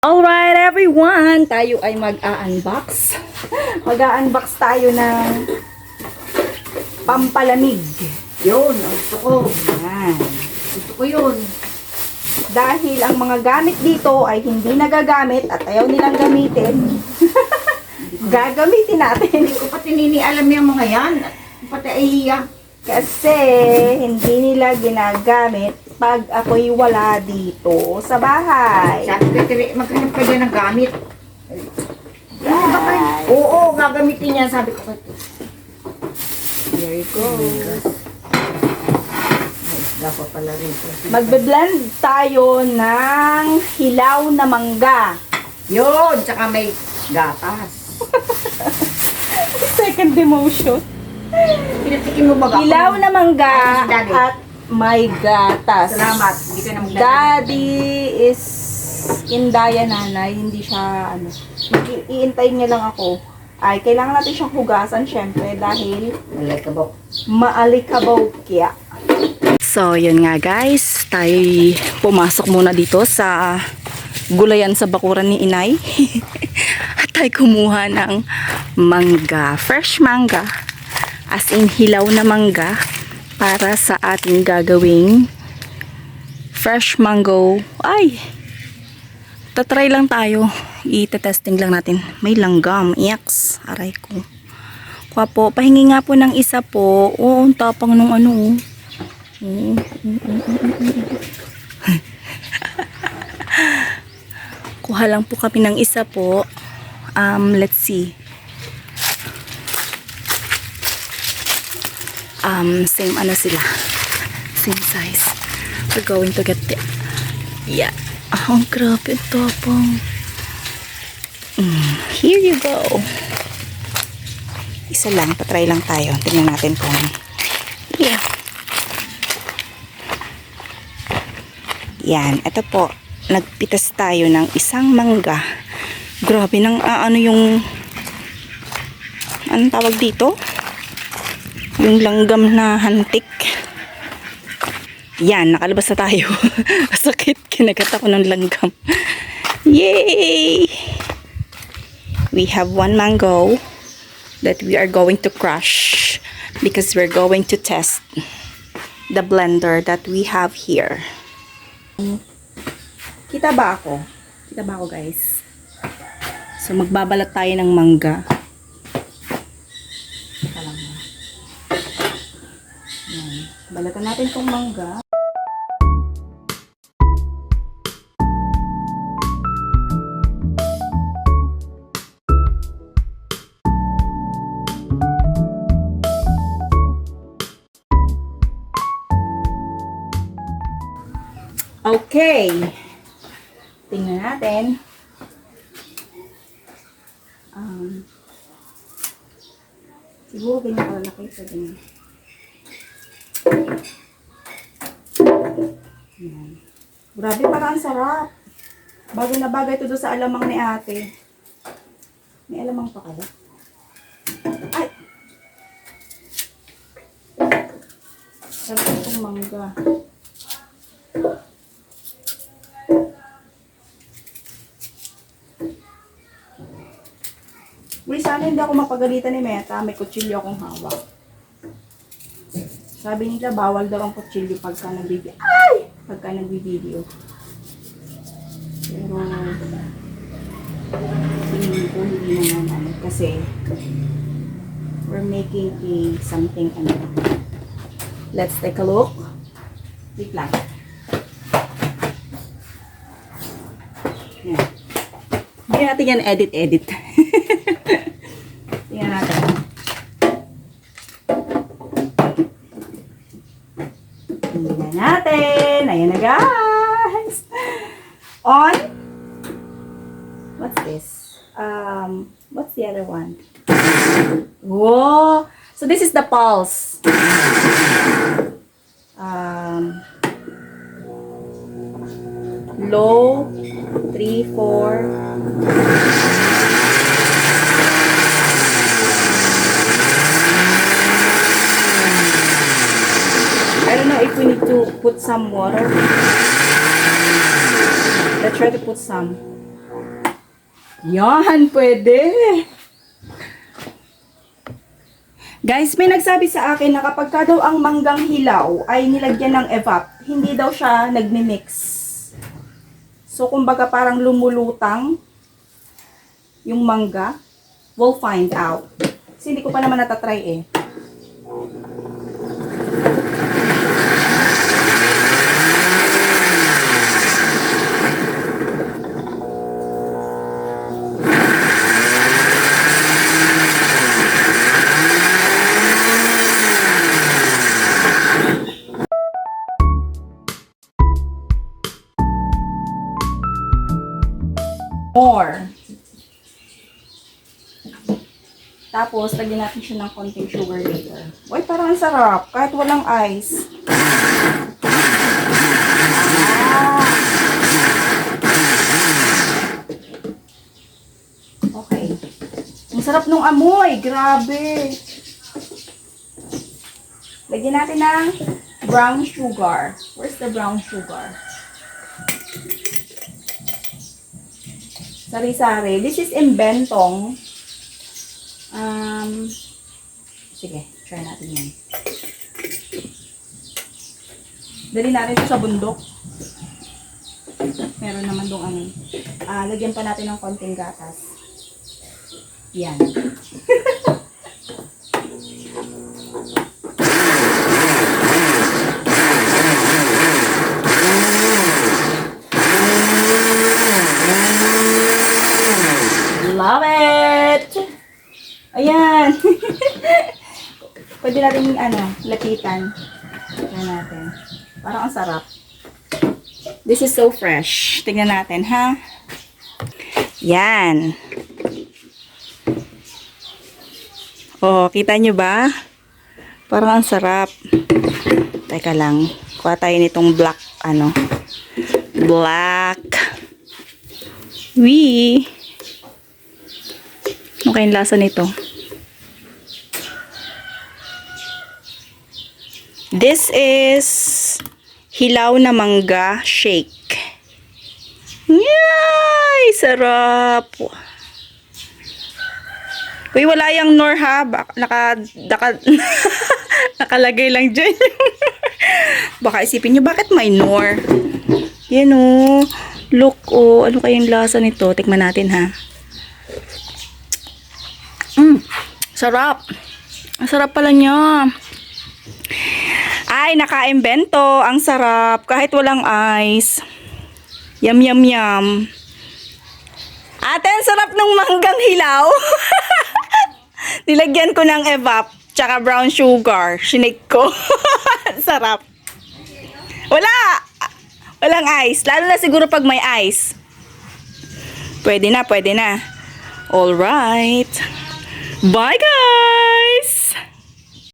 Alright everyone, tayo ay mag-a-unbox. Mag-a-unbox tayo ng pampalamig. Yun, gusto ko. Yan. Gusto ko yun. Dahil ang mga gamit dito ay hindi nagagamit at ayaw nilang gamitin, gagamitin natin. Hindi ko pati alam yung mga yan. Pati iya. Kasi hindi nila ginagamit pag ako'y wala dito sa bahay. Sabi ko, maghanap ka dyan ng gamit. Yan. Oo, gagamitin yan. Sabi ko, There you go. dapat pala rin. Magbe-blend tayo ng hilaw na mangga. Yun, tsaka may gatas. Second demotion. Pinatikin mo ba ako? Hilaw na mangga Ay, Daddy. at may gatas. Salamat. Hindi ka na magdadala. Daddy is indaya nanay. Hindi siya, iintayin niya lang ako. Ay, kailangan natin siyang hugasan, syempre, dahil Malay ka ba? maalikabaw kya. So, yun nga guys. Tayo pumasok muna dito sa gulayan sa bakuran ni inay. At tayo kumuha ng mangga. Fresh mangga. As in, hilaw na mangga para sa ating gagawing fresh mango. Ay! Tatry lang tayo. I-testing lang natin. May langgam. Yaks. Aray ko. Kuha po. Pahingi nga po ng isa po. Oo, ang tapang nung ano. Kuha lang po kami ng isa po. Let's see. Same ano sila. Same size. We're going to get the... Yeah. Oh, grabe ito pong. Here you go. Isa lang. Patry lang tayo. Tingnan natin kung... Yeah. Yan. Ito po. Nagpitas tayo ng isang mangga. Grabe nang ano yung... Anong tawag dito? Yung langgam na hantik. Yan, nakalabas na tayo. Sakit, kinagat ako ng langgam. Yay! We have one mango that we are going to crush because we're going to test the blender that we have here. Kita ba ako? Kita ba ako guys? So magbabalat tayo ng mangga. Balatan natin tong mangga. Okay. Tingnan natin. Siguro ganyan kalalaki sa ganyan. Yan. Grabe, parang ang sarap. Bagay na bagay ito doon sa alamang ni ate. May alamang pa kaya? Ay! Sarap itong mangga. Uy, sana hindi ako mapagalitan ni Meta. May kutsilyo akong hawak. Sabi nila, bawal daw ang kutsilyo pagka nagbibideo. Ay! Pagka nagbibideo. Pero, tingin ko hindi naman ano. Kasi, we're making a something ano. Let's take a look. Wait lang. Yan. Hindi natin yan edit. Tingnan natin. Tingnan natin. Ayan na guys. On. What's this? What's the other one? Whoa. So this is the pulse. Low. 3, 4. I don't know if we need to put some water. Let's try to put some. Yan, pwede. Guys, may nagsabi sa akin na kapag ka daw ang manggang hilaw ay nilagyan ng evap, hindi daw siya nagmi-mix. So, kumbaga parang lumulutang yung mangga. We'll find out. Kasi hindi ko pa naman natatry eh. More. Tapos, lagyan natin siya ng konting sugar later. Uy, parang ang sarap. Kahit walang ice. Ah. Okay. Ang sarap nung amoy. Grabe. Lagyan natin ng brown sugar. Where's the brown sugar? Sari-sari. This is imbentong. Sige, try natin yan. Dali natin ito sa bundok. Meron naman dong ano. Lagyan pa natin ng konting gatas. Yan. Love it! Ayan. Pwede natin lapitan. Tignan natin. Parang ang sarap. This is so fresh. Tignan natin, ha? Yan. Oh, kita nyo ba? Parang ang sarap. Teka lang. Kuha tayo nitong black, black. Wee! Ano kayong lasa nito? This is hilaw na mangga shake. Yay! Sarap! Uy, wala yung nor ha. Nakalagay lang dyan. Baka isipin nyo, bakit may nor? Yan o. Look o. Ano kayong lasa nito? Tikman natin ha. Sarap. Ang sarap pala niya. Ay, naka-imbento. Ang sarap. Kahit walang ice. Yum, yum, yum. Ate, ang sarap ng manggang hilaw. Nilagyan ko ng evap. Tsaka brown sugar. Shinake ko. Sarap. Wala. Walang ice. Lalo na siguro pag may ice. Pwede na, pwede na. Alright. Bye, guys!